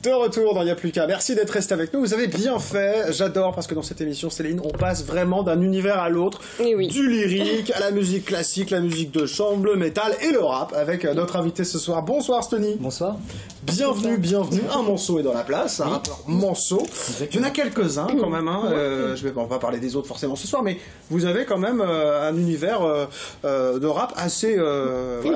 De retour dans Il n'y a plus qu'à. Merci d'être resté avec nous. Vous avez bien fait. J'adore parce que dans cette émission, Céline, on passe vraiment d'un univers à l'autre. Oui. Du lyrique à la musique classique, la musique de chambre, le métal et le rap avec notre invité ce soir. Bonsoir Stony. Bonsoir. Bienvenue. Un Manceau est dans la place. Un rappeur Manceau. Il y en a quelques-uns quand même. On va parler des autres forcément ce soir, mais vous avez quand même un univers de rap assez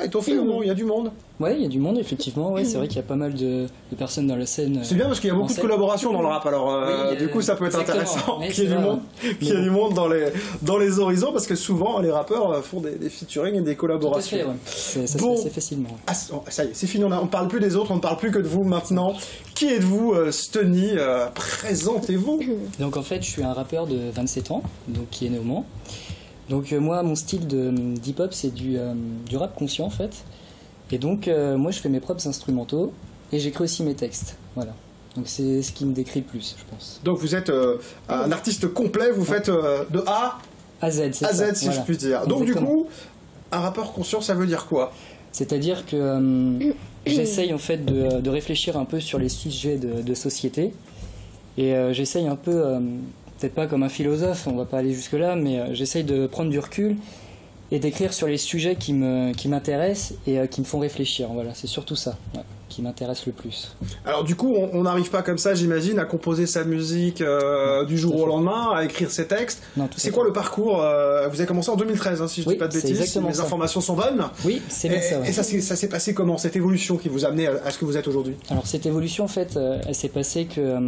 étoffé. Il y a du monde. Ouais, il y a du monde, effectivement. Ouais, c'est vrai qu'il y a pas mal de personnes dans la scène. C'est bien parce qu'il y a beaucoup de collaborations dans le rap. Alors, du coup, ça peut être intéressant qu'il y ait du monde dans les horizons parce que souvent, les rappeurs font des featuring et des collaborations. Tout à fait, ouais. Ça se fait assez facilement. Ah, ça y est, c'est fini. On ne parle plus des autres, on ne parle plus que de vous maintenant. Qui êtes-vous, Stony? Présentez-vous. Donc, en fait, je suis un rappeur de 27 ans, donc qui est né au Mans. Donc, moi, mon style d'hip-hop, c'est du rap conscient, en fait. Et donc, moi, je fais mes propres instrumentaux et j'écris aussi mes textes. Voilà. Donc, c'est ce qui me décrit le plus, je pense. Donc, vous êtes un artiste complet, vous faites de A à Z, si je puis dire. Donc, du coup, un rappeur conscient, ça veut dire quoi? C'est-à-dire que j'essaye, en fait, de réfléchir un peu sur les sujets de société. Et j'essaye un peu, peut-être pas comme un philosophe, on va pas aller jusque-là, mais j'essaye de prendre du recul et d'écrire sur les sujets qui m'intéressent et qui me font réfléchir. Voilà, c'est surtout ça qui m'intéresse le plus. Alors du coup, on n'arrive pas comme ça, j'imagine, à composer sa musique du jour au lendemain, à écrire ses textes. C'est quoi le parcours? Vous avez commencé en 2013, si je ne dis pas de bêtises, si mes informations sont bonnes. Oui, c'est bien ça. Ouais. Et ça s'est passé comment, cette évolution qui vous a amené à ce que vous êtes aujourd'hui? Alors cette évolution, en fait, elle s'est passée que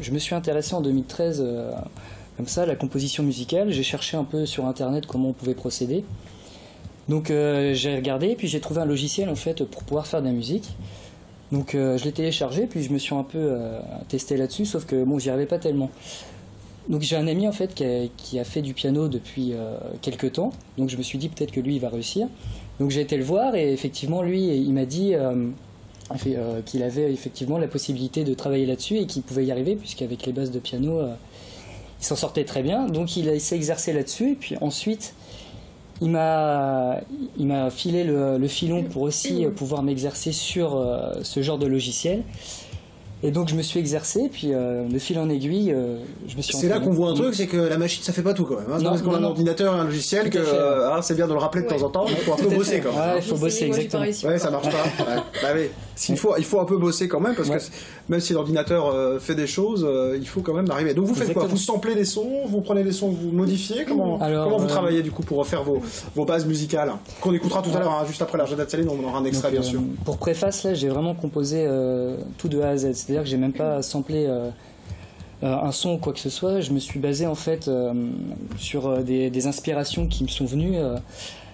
je me suis intéressé en 2013 comme ça, la composition musicale. J'ai cherché un peu sur internet comment on pouvait procéder. Donc j'ai regardé, puis j'ai trouvé un logiciel en fait pour pouvoir faire de la musique. Donc je l'ai téléchargé, puis je me suis un peu testé là-dessus, sauf que bon, j'y arrivais pas tellement. Donc j'ai un ami en fait qui a fait du piano depuis quelques temps, donc je me suis dit peut-être que lui il va réussir. Donc j'ai été le voir et effectivement lui il m'a dit qu'il avait effectivement la possibilité de travailler là-dessus et qu'il pouvait y arriver puisqu'avec les bases de piano il s'en sortait très bien, donc il s'est exercé là-dessus, et puis ensuite il m'a filé le filon pour aussi pouvoir m'exercer sur ce genre de logiciel. Et donc je me suis exercé, puis de fil en aiguille, je me suis... C'est là qu'on voit un truc, c'est que la machine ça fait pas tout quand même. Parce qu'on a un ordinateur et un logiciel que c'est bien de le rappeler de temps en temps, il faut un peu bosser quand même. Ouais, il faut bosser, exactement. Ouais, ça marche pas. Bah oui. Il faut un peu bosser quand même, parce que même si l'ordinateur fait des choses, il faut quand même arriver. Donc vous faites quoi? Vous samplez des sons, vous prenez des sons, vous modifiez? Comment vous travaillez du coup pour faire vos bases musicales qu'on écoutera tout à l'heure, juste après la Jada de Céline, on aura un extrait bien sûr. Pour préface, là j'ai vraiment composé tout de A à Z, c'est-à-dire que j'ai même pas samplé un son ou quoi que ce soit. Je me suis basé en fait sur des inspirations qui me sont venues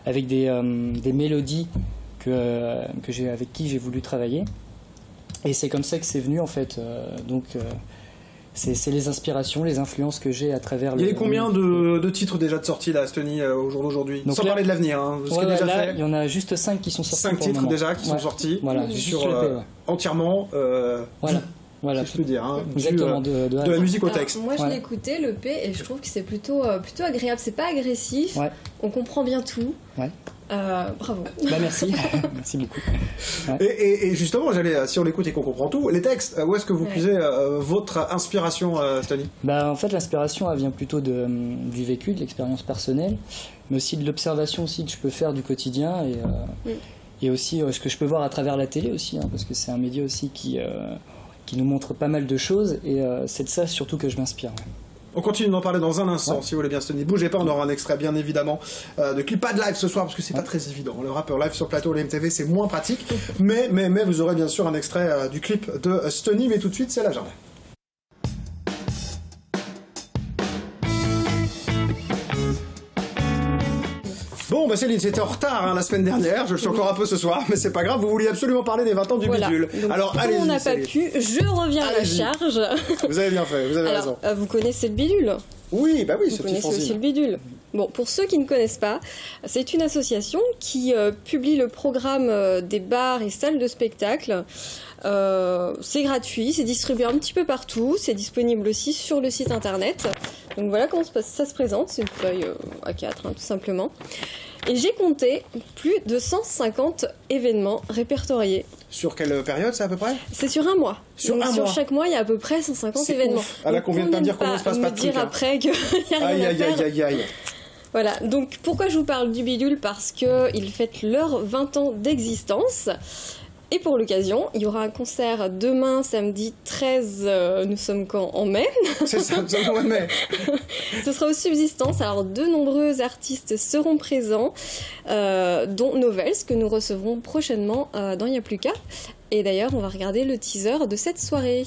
avec des mélodies avec qui j'ai voulu travailler, et c'est comme ça que c'est venu en fait. C'est les inspirations, les influences que j'ai à travers. Il y a combien de titres déjà de sortis là, Stony, au jour d'aujourd'hui? Sans parler de l'avenir, déjà fait. Il y en a juste 5 qui sont sortis. 5 titres déjà qui sont sortis. Voilà, sur entièrement. Voilà, si je peux dire, exactement, de la musique au texte. Alors, moi, je l'ai écouté, le P, et je trouve que c'est plutôt agréable. C'est pas agressif, on comprend bien tout. Bravo. Bah merci, merci beaucoup. Et justement, si on l'écoute et qu'on comprend tout, les textes, où est-ce que vous puisez votre inspiration, Stony? Bah en fait, l'inspiration elle vient plutôt du vécu, de l'expérience personnelle, mais aussi de l'observation aussi que je peux faire du quotidien et aussi ce que je peux voir à travers la télé aussi, parce que c'est un média aussi qui nous montre pas mal de choses, et c'est de ça surtout que je m'inspire. On continue d'en parler dans un instant, si vous voulez bien, Stony. Bougez pas, on aura un extrait bien évidemment de clip, pas de live ce soir parce que c'est pas très évident. Le rappeur live sur plateau, les MTV, c'est moins pratique, mais vous aurez bien sûr un extrait du clip de Stony, mais tout de suite c'est l'agenda. Bon, bah Céline, j'étais en retard la semaine dernière, je le suis encore un peu ce soir, mais c'est pas grave, vous vouliez absolument parler des 20 ans du bidule. Donc, alors allez-y. On n'a pas pu, je reviens à la charge. Vous avez bien fait, vous avez raison. Vous connaissez le bidule? Oui, bah oui, vous connaissez aussi le bidule. Bon, pour ceux qui ne connaissent pas, c'est une association qui publie le programme des bars et salles de spectacle. C'est gratuit, c'est distribué un petit peu partout, c'est disponible aussi sur le site internet. Donc voilà comment ça se présente, c'est une feuille A4 tout simplement. Et j'ai compté plus de 150 événements répertoriés. Sur quelle période, c'est à peu près? C'est sur un mois. Sur un mois. Sur chaque mois, il y a à peu près 150 événements. Ah là, qu'on vient de pas me dire comment se passe pas de trucs. dire après qu'il n'y a rien à faire. Aïe. Voilà, donc pourquoi je vous parle du bidule? Parce qu'ils fêtent leurs 20 ans d'existence. Et pour l'occasion, il y aura un concert demain, samedi 13, nous sommes quand? En mai. C'est ça, nous sommes au mois de mai. Ce sera aux Subsistances. Alors, de nombreux artistes seront présents, dont Novels, que nous recevrons prochainement dans Y'a plus qu'à. Et d'ailleurs, on va regarder le teaser de cette soirée.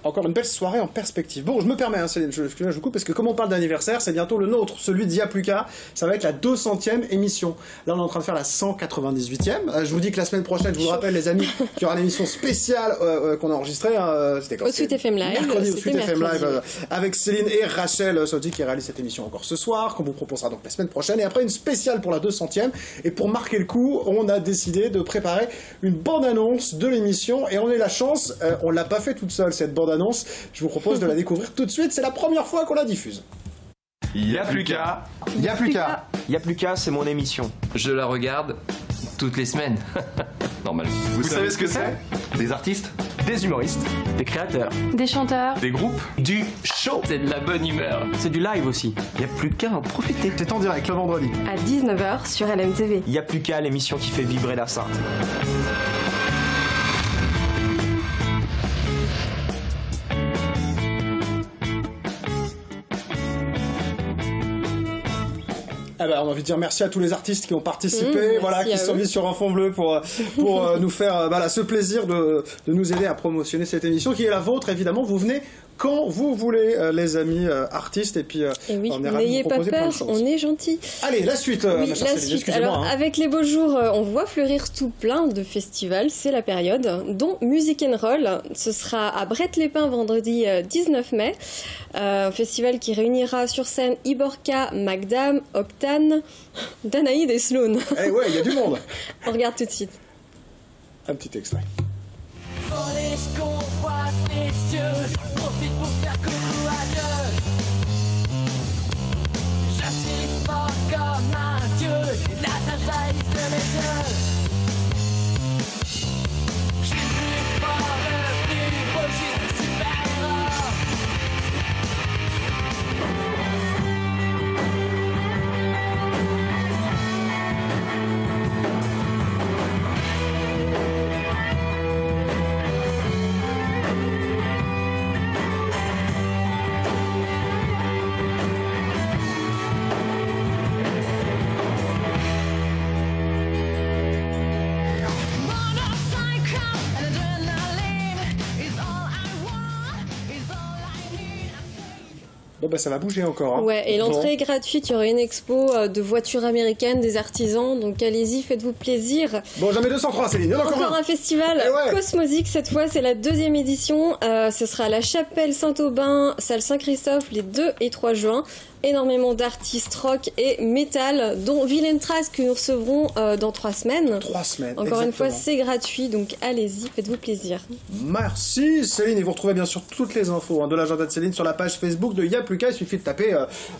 Encore une belle soirée en perspective. Bon, je me permets, hein, Céline, je vous coupe, parce que comme on parle d'anniversaire, c'est bientôt le nôtre, celui d'Y'a plus qu'à. Ça va être la 200e émission. Là, on est en train de faire la 198e. Je vous dis que la semaine prochaine, je vous rappelle, les amis, qu'il y aura une émission spéciale qu'on a enregistrée. C'était quand? Au Sweet FM Live. Mercredi, au Sweet FM Live, avec Céline et Rachel Saudi qui réalisent cette émission encore ce soir, qu'on vous proposera donc la semaine prochaine. Et après, une spéciale pour la 200e. Et pour marquer le coup, on a décidé de préparer une bande-annonce de l'émission. Et on a eu la chance, on l'a pas fait toute seule, cette bande-annonce. Je vous propose de la découvrir tout de suite. C'est la première fois qu'on la diffuse. Y'a plus qu'à. Y'a plus qu'à. Y'a plus qu'à, c'est mon émission. Je la regarde toutes les semaines. Normal. Vous savez ce que c'est? Des artistes, Des humoristes, des créateurs, des chanteurs, des groupes, du show. c'est de la bonne humeur. C'est du live aussi. Y'a plus qu'à en profiter. C'est en direct le vendredi. à 19h sur LMTV. Y'a plus qu'à, l'émission qui fait vibrer la Sarthe. Ah bah, on a envie de dire merci à tous les artistes qui ont participé, voilà, qui sont mis sur un fond bleu pour nous faire ce plaisir de nous aider à promotionner cette émission qui est la vôtre, évidemment. Vous venez quand vous voulez, les amis artistes, et puis oui, on est ravis de n'ayez vous pas proposer plein peur, de choses. on est gentil. Allez, la suite, Oui, ma chère la Céline, suite. excusez-moi. Alors, hein. avec les beaux jours, on voit fleurir tout plein de festivals, c'est la période, dont Music and Roll. Ce sera à Brett-les-Pins vendredi 19 mai. Un festival qui réunira sur scène Iborka, Magdam, Octane, Danaïd et Sloan. Eh ouais, il y a du monde. On regarde tout de suite. Un petit extrait. Voler, je convoite les cieux, profite pour faire coucou à Dieu. J'assiste fort comme un dieu, la tâche jaillit de mes yeux. Je suis plus fort, le plus beau, je suis un super-héros. Bon bah ça va bouger encore. Hein. Ouais, et l'entrée Bon. est gratuite. Il y aura une expo de voitures américaines, des artisans. Donc allez-y, faites-vous plaisir. Bon, jamais 203, Céline. Il y en a encore Encore un festival Eh ouais. Cosmosique, cette fois c'est la 2e édition. Ce sera à la Chapelle Saint-Aubin, salle Saint-Christophe, les 2 et 3 juin. Énormément d'artistes rock et métal, dont Villain Trace que nous recevrons dans 3 semaines. 3 semaines. Encore une fois, exactement. c'est gratuit, donc allez-y, faites-vous plaisir. Merci Céline, et vous retrouvez bien sûr toutes les infos de l'agenda de Céline sur la page Facebook de Y'a plus qu'à. Il suffit de taper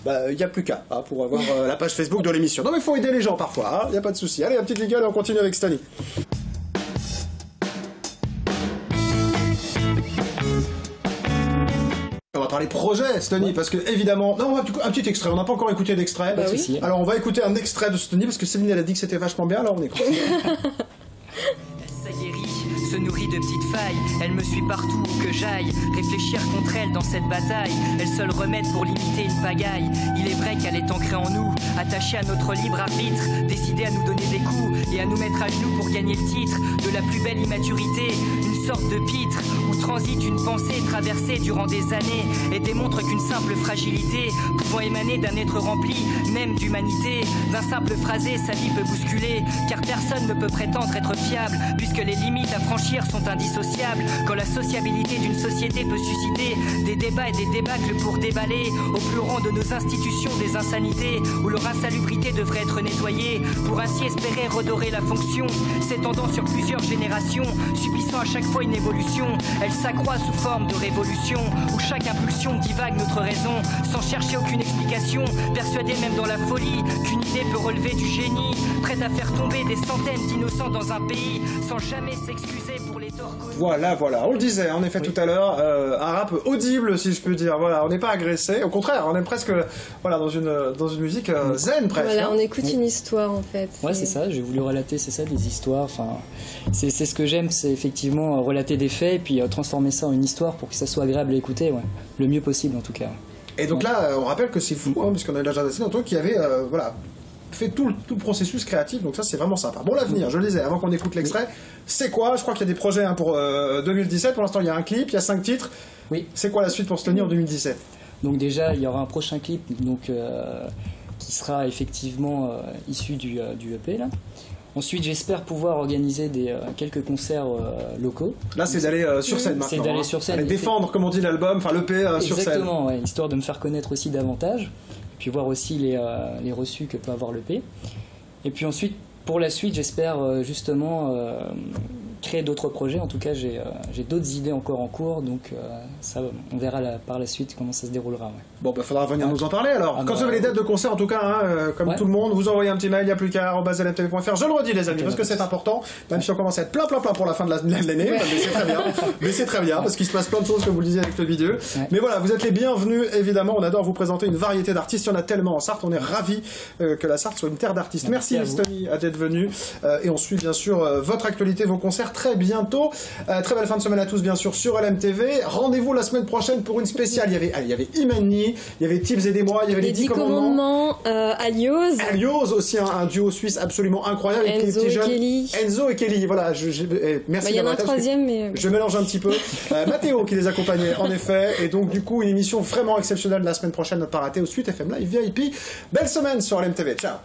Y'a plus qu'à pour avoir la page Facebook de l'émission. Non mais il faut aider les gens parfois, il n'y a pas de souci. Allez, un petit jingle et on continue avec Stani. On va parler projet, Stani, parce que évidemment... Non, un petit extrait, on n'a pas encore écouté d'extrait. Bah oui. Alors on va écouter un extrait de Stani, parce que Céline elle a dit que c'était vachement bien, alors on écoute. Ça guérit, se nourrit de petites failles. Elle me suit partout où que j'aille. Réfléchir contre elle dans cette bataille est le seul remède pour limiter une pagaille. Il est vrai qu'elle est ancrée en nous, attachée à notre libre arbitre, décidée à nous donner des coups et à nous mettre à genoux pour gagner le titre de la plus belle immaturité. Une sorte de pitre où transite une pensée traversée durant des années et démontre qu'une simple fragilité pouvant émaner d'un être rempli même d'humanité, d'un simple phrasé sa vie peut bousculer, car personne ne peut prétendre être fiable puisque les limites à franchir sont indissociables. Quand la sociabilité d'une société peut susciter des débats et des débâcles pour déballer au plus rang de nos institutions des insanités où leur insalubrité devrait être nettoyée pour ainsi espérer redorer la fonction s'étendant sur plusieurs générations, subissant à chaque fois une évolution. Elle s'accroît sous forme de révolution où chaque impulsion divague notre raison sans chercher aucune explication, persuadée même dans la folie qu'une idée peut relever du génie, prête à faire tomber des centaines d'innocents dans un pays sans jamais s'excuser pour les torts causés. Voilà, on le disait en effet tout à l'heure, un rap audible si je peux dire, voilà, on n'est pas agressé, au contraire, on est presque voilà, dans une musique zen presque. Voilà, on écoute une histoire en fait. Ouais, c'est ça, j'ai voulu relater, c'est ça, des histoires, enfin, c'est ce que j'aime, c'est effectivement relater des faits et puis transformer ça en une histoire pour que ça soit agréable à écouter, ouais, le mieux possible en tout cas. Et donc là, on rappelle que c'est fou, hein, puisqu'on a déjà assez longtemps qui avait voilà, fait tout le processus créatif, donc ça c'est vraiment sympa. Bon, l'avenir, je le disais, avant qu'on écoute l'extrait, c'est quoi? Je crois qu'il y a des projets hein, pour 2017, pour l'instant il y a un clip, il y a 5 titres. Oui. C'est quoi la suite pour se tenir en 2017? Donc déjà, il y aura un prochain clip donc, qui sera effectivement issu du EP là. Ensuite, j'espère pouvoir organiser quelques concerts locaux. Là, c'est d'aller sur scène maintenant. C'est d'aller sur scène. Aller défendre, comme on dit, l'album, enfin l'EP sur scène. Exactement, ouais, histoire de me faire connaître aussi davantage. Puis voir aussi les reçus que peut avoir l'EP. Et puis ensuite, pour la suite, j'espère justement créer d'autres projets. En tout cas, j'ai d'autres idées encore en cours. Donc, ça, on verra par la suite comment ça se déroulera. Ouais. Bon, bah, faudra venir nous en parler alors. Quand vous avez les dates de concert, en tout cas, hein, comme tout le monde, vous envoyez un petit mail, il n'y a plus qu'à @lmtv.fr. Je le redis, les amis, parce que c'est important. Même si on commence à être plein pour la fin de l'année, mais c'est très bien. Mais c'est très bien, parce qu'il se passe plein de choses, comme vous le disiez avec le vidéo. Ouais. Mais voilà, vous êtes les bienvenus, évidemment. On adore vous présenter une variété d'artistes. Il y en a tellement en Sarthe. On est ravis que la Sarthe soit une terre d'artistes. Merci, Miss Tony, d'être venu. Et on suit, bien sûr, votre actualité, vos concerts très bientôt. Très belle fin de semaine à tous, bien sûr, sur LMTV. Rendez-vous la semaine prochaine pour une spéciale. Il y avait Imani, il y avait Tips et des mois, il y avait les 10 commandements. Alioz. Alioz, aussi un duo suisse absolument incroyable. Enzo et Kelly. Enzo et Kelly, voilà. Merci. Il y en a un troisième, mais... Je mélange un petit peu. Mathéo qui les accompagnait, en effet. Et donc, du coup, une émission vraiment exceptionnelle la semaine prochaine, ne pas rater, au Suite FM Live VIP. Belle semaine sur LMTV. Ciao.